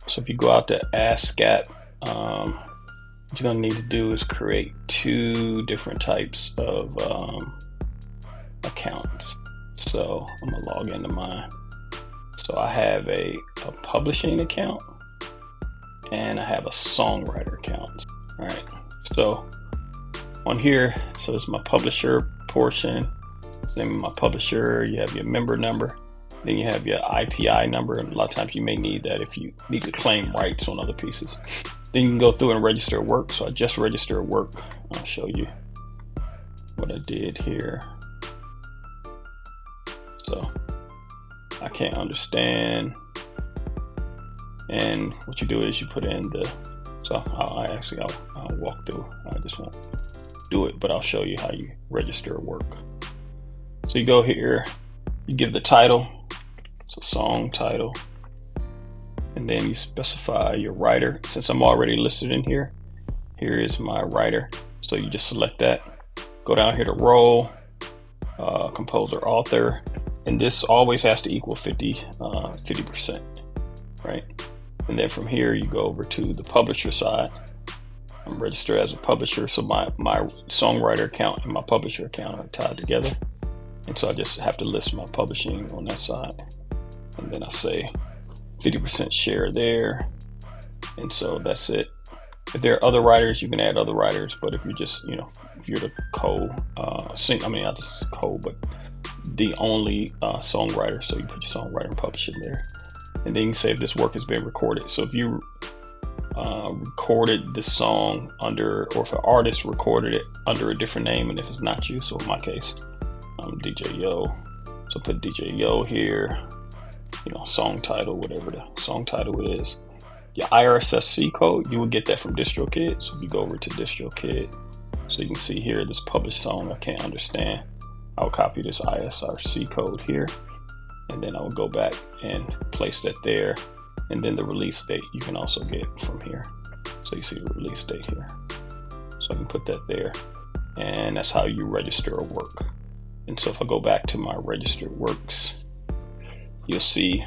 So if you go out to ASCAP, what you're gonna need to do is create two different types of accounts. So I'm gonna log into mine. So I have a publishing account and I have a songwriter account. All right. So on here, so it's my publisher portion. Name of my publisher. You have your member number. Then you have your IPI number, and a lot of times you may need that if you need to claim rights on other pieces. Then you can go through and register work. So I just registered work. I'll show you what I did here. So I can't understand. And what you do is you put in the, so I'll walk through. I just won't do it, but I'll show you how you register work. So you go here, you give the title, so song title, and then you specify your writer. Since I'm already listed in here, here is my writer. So you just select that, go down here to role, composer, author, and this always has to equal 50%, right? And then from here, you go over to the publisher side. I'm registered as a publisher, so my songwriter account and my publisher account are tied together. And so I just have to list my publishing on that side. And then I say 50% share there. And so that's it. If there are other writers, you can add other writers. But if you're just, if you're the not just but the only songwriter, so you put your songwriter and publisher there. And then you can say if this work has been recorded. So if you recorded the song under, or if an artist recorded it under a different name, and if it's not you, so in my case, DJ Yo. So put DJ Yo here, song title, whatever the song title is. Your IRSSC code, you will get that from DistroKid. So if you go over to DistroKid, so you can see here, this published song, I can't understand. I'll copy this ISRC code here, and then I will go back and place that there. And then the release date you can also get from here. So you see the release date here. So I can put that there. And that's how you register a work. And so if I go back to my registered works, you'll see,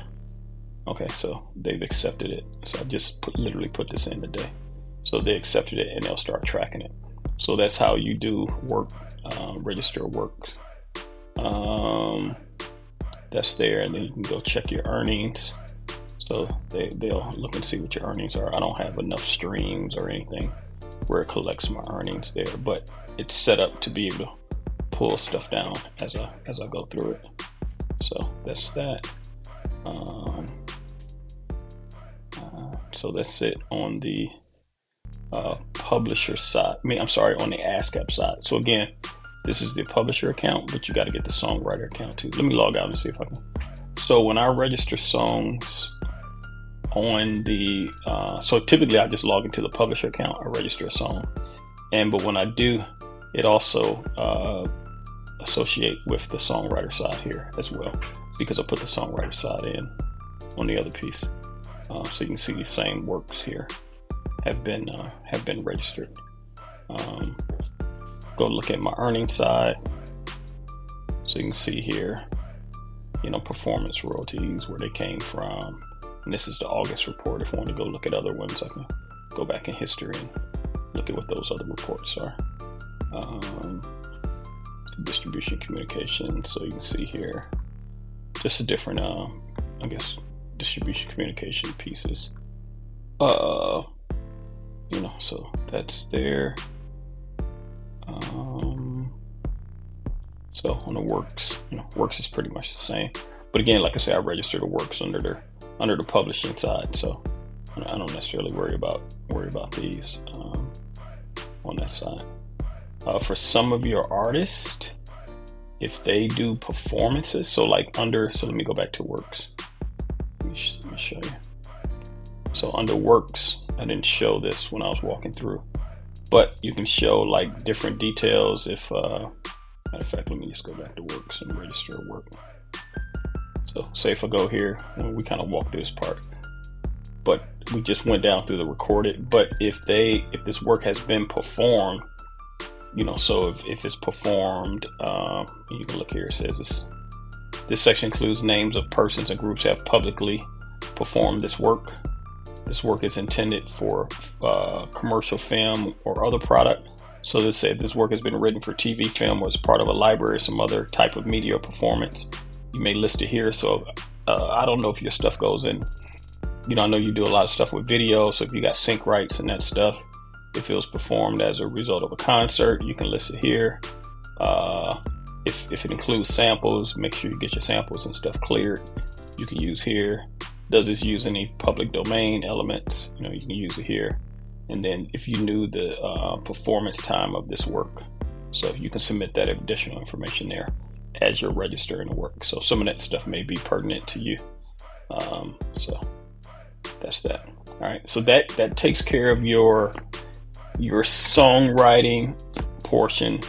okay, so they've accepted it. So I just literally put this in today. So they accepted it and they'll start tracking it. So that's how you do work, register works. That's there, and then you can go check your earnings. So they'll look and see what your earnings are. I don't have enough streams or anything where it collects my earnings there, but it's set up to be able to pull stuff down as I go through it. So that's that. So that's it on the publisher side. On the ASCAP side. So again, this is the publisher account, but you got to get the songwriter account too. Let me log out and see if I can. So when I register songs on the, so typically I just log into the publisher account, I register a song. But when I do, it also associate with the songwriter side here as well, because I put the songwriter side in on the other piece. So you can see these same works here have been registered. Go look at my earnings side. So you can see here, performance royalties, where they came from. And this is the August report. If I want to go look at other ones, I can go back in history and look at what those other reports are. Distribution communication. So you can see here, just a different, distribution communication pieces. So that's there. So on the works, works is pretty much the same. But again, like I said, I register the works under the publishing side, so I don't necessarily worry about these on that side. For some of your artists, if they do performances, so let me go back to works. Let me show you. So under works, I didn't show this when I was walking through, but you can show like different details. If matter of fact, let me just go back to works and register a work. So say if I go here, we kind of walked through this part, but we just went down through the recorded. But if this work has been performed, so if it's performed, you can look here, it says this section includes names of persons and groups that have publicly performed this work. This work is intended for commercial film or other product. So let's say this work has been written for TV, film, or as part of a library or some other type of media performance. You may list it here. So I don't know if your stuff goes in, I know you do a lot of stuff with video. So if you got sync rights and that stuff, if it was performed as a result of a concert, you can list it here. If it includes samples, make sure you get your samples and stuff cleared. You can use here. Does this use any public domain elements? You can use it here. And then if you knew the performance time of this work, so you can submit that additional information there as you're registering the work. So some of that stuff may be pertinent to you. So that's that. All right. So that takes care of your songwriting portion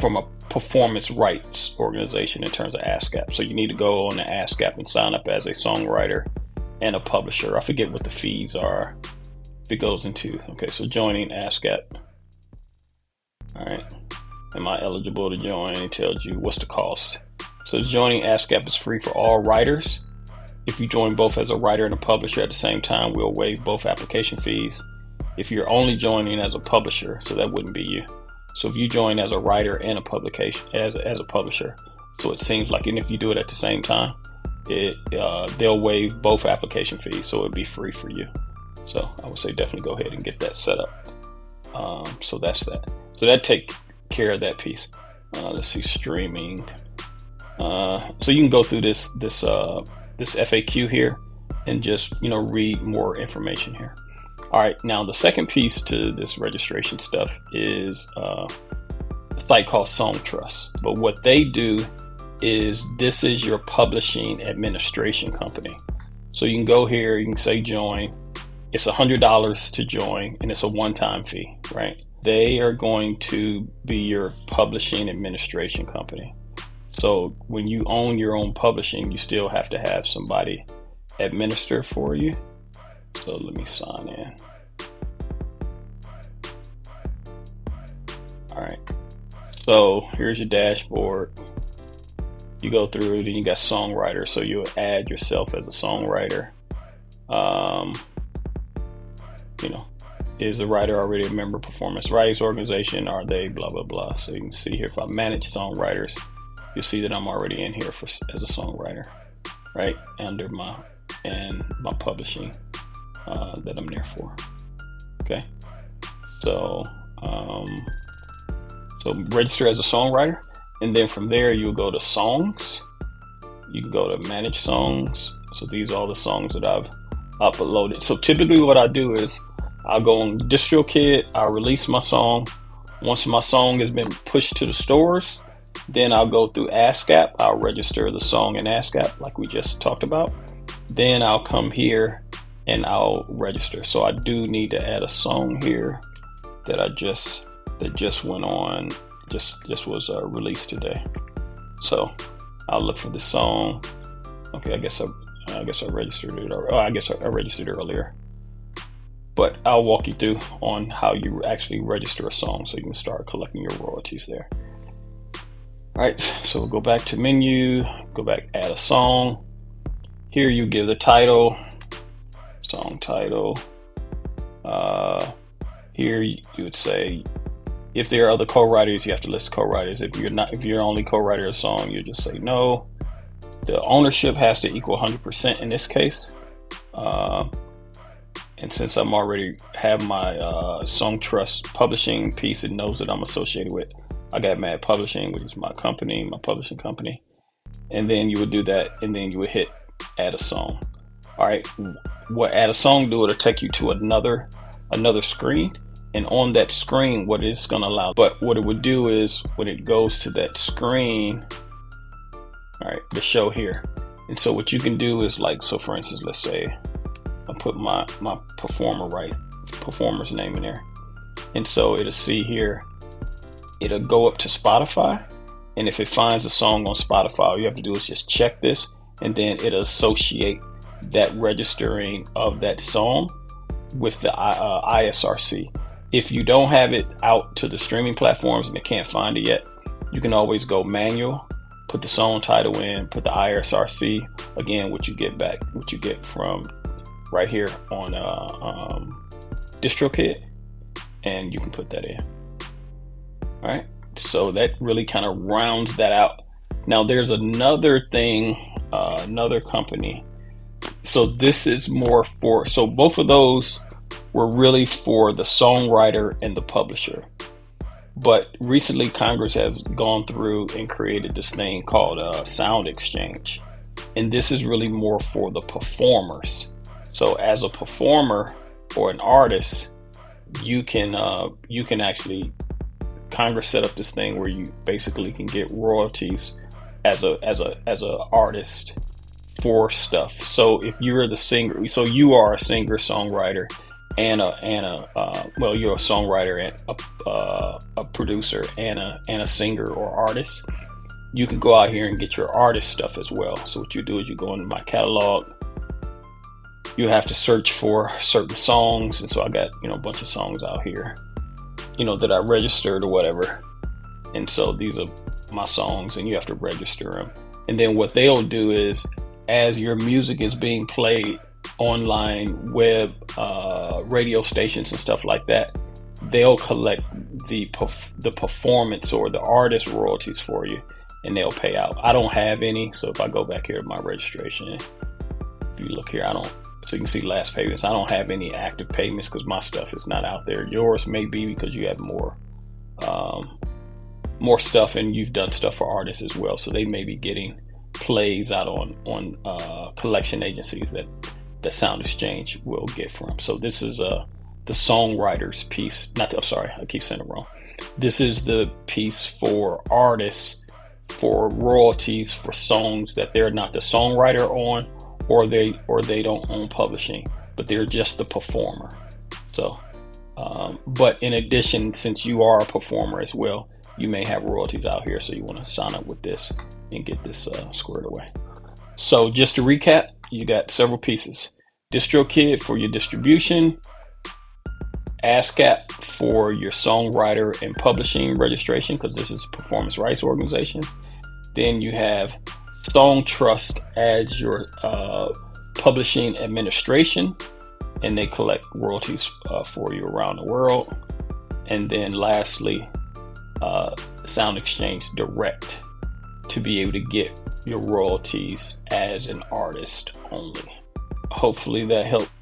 from a performance rights organization in terms of ASCAP. So you need to go on the ASCAP and sign up as a songwriter and a publisher. I forget what the fees are. It goes into, okay, so joining ASCAP. All right. Am I eligible to join? It tells you what's the cost. So joining ASCAP is free for all writers. If you join both as a writer and a publisher at the same time, we'll waive both application fees. If you're only joining as a publisher, so that wouldn't be you. So if you join as a writer and a publication as a publisher, so it seems like, and if you do it at the same time, they'll waive both application fees, so it'd be free for you. So I would say definitely go ahead and get that set up. So that's that. So that take care of that piece. Let's see, streaming. So you can go through this FAQ here and just read more information here. All right, now the second piece to this registration stuff is a site called Song Trust. But what they do is this is your publishing administration company. So you can go here, you can say join. It's $100 to join, and it's a one-time fee, right? They are going to be your publishing administration company. So when you own your own publishing, you still have to have somebody administer for you. So let me sign in. All right. So here's your dashboard. You go through, then you got songwriter. So you'll add yourself as a songwriter. Is the writer already a member of performance rights organization? Are they blah, blah, blah. So you can see here, if I manage songwriters, you'll see that I'm already in here as a songwriter, right? Under my publishing that I'm there for. Okay. So register as a songwriter, and then from there you'll go to songs. You can go to manage songs. So these are all the songs that I've uploaded. So typically what I do is I'll go on DistroKid, I'll release my song. Once my song has been pushed to the stores, then I'll go through ASCAP. I'll register the song in ASCAP like we just talked about. Then I'll come here and I'll register. So I do need to add a song here that just went on, just was released today. So I'll look for the song. Okay, I guess I registered it. I guess I registered earlier. But I'll walk you through on how you actually register a song so you can start collecting your royalties there. All right, so we'll go back to menu, go back, add a song. Here you give the title, song title. Here you would say, if there are other co-writers, you have to list co-writers. If you're only co-writer of a song, you just say no. The ownership has to equal 100% in this case. And since I'm already have my Song Trust publishing piece, it knows that I'm associated with. I got Mad Publishing, which is my company, my publishing company. And then you would do that, and then you would hit add a song. All right, what add a song do? It'll take you to another screen, and on that screen, what it's going to allow. But what it would do is when it goes to that screen, all right, the show here. And so what you can do is so for instance, let's say I put my performer's name in there. And so it'll see here, it'll go up to Spotify. And if it finds a song on Spotify, all you have to do is just check this, and then it'll associate that registering of that song with the ISRC. If you don't have it out to the streaming platforms and they can't find it yet, you can always go manual, put the song title in, put the ISRC, again, what you get back, what you get from right here on DistroKid, and you can put that in. All right, so that really kind of rounds that out. Now there's another thing, another company. So this is more for, so both of those were really for the songwriter and the publisher. But recently Congress has gone through and created this thing called Sound Exchange. And this is really more for the performers. So as a performer or an artist, you can actually, Congress set up this thing where you basically can get royalties as a artist for stuff. So if you're the singer, so you are a singer songwriter and well, you're a songwriter and a producer and a singer or artist, you can go out here and get your artist stuff as well. So what you do is you go into my catalog, you have to search for certain songs, and so I got, you know, a bunch of songs out here, you know, that I registered or whatever. And so these are my songs, and you have to register them. And then what they'll do is, as your music is being played online, web, radio stations and stuff like that, they'll collect the performance or the artist royalties for you, and they'll pay out. I don't have any, so if I go back here to my registration, if you look here, I don't, so you can see last payments, I don't have any active payments because my stuff is not out there. Yours may be because you have more stuff, and you've done stuff for artists as well, so they may be getting plays out on collection agencies that Sound Exchange will get from. So this is the songwriter's piece, I'm sorry, I keep saying it wrong. This is the piece for artists for royalties for songs that they're not the songwriter on, or they don't own publishing, but they're just the performer. So but in addition, since you are a performer as well, you may have royalties out here, so you want to sign up with this and get this squared away. So just to recap, you got several pieces. DistroKid for your distribution, ASCAP for your songwriter and publishing registration, because this is a performance rights organization. Then you have Song Trust as your publishing administration, and they collect royalties for you around the world. And then lastly, Sound Exchange Direct, to be able to get your royalties as an artist only. Hopefully that helped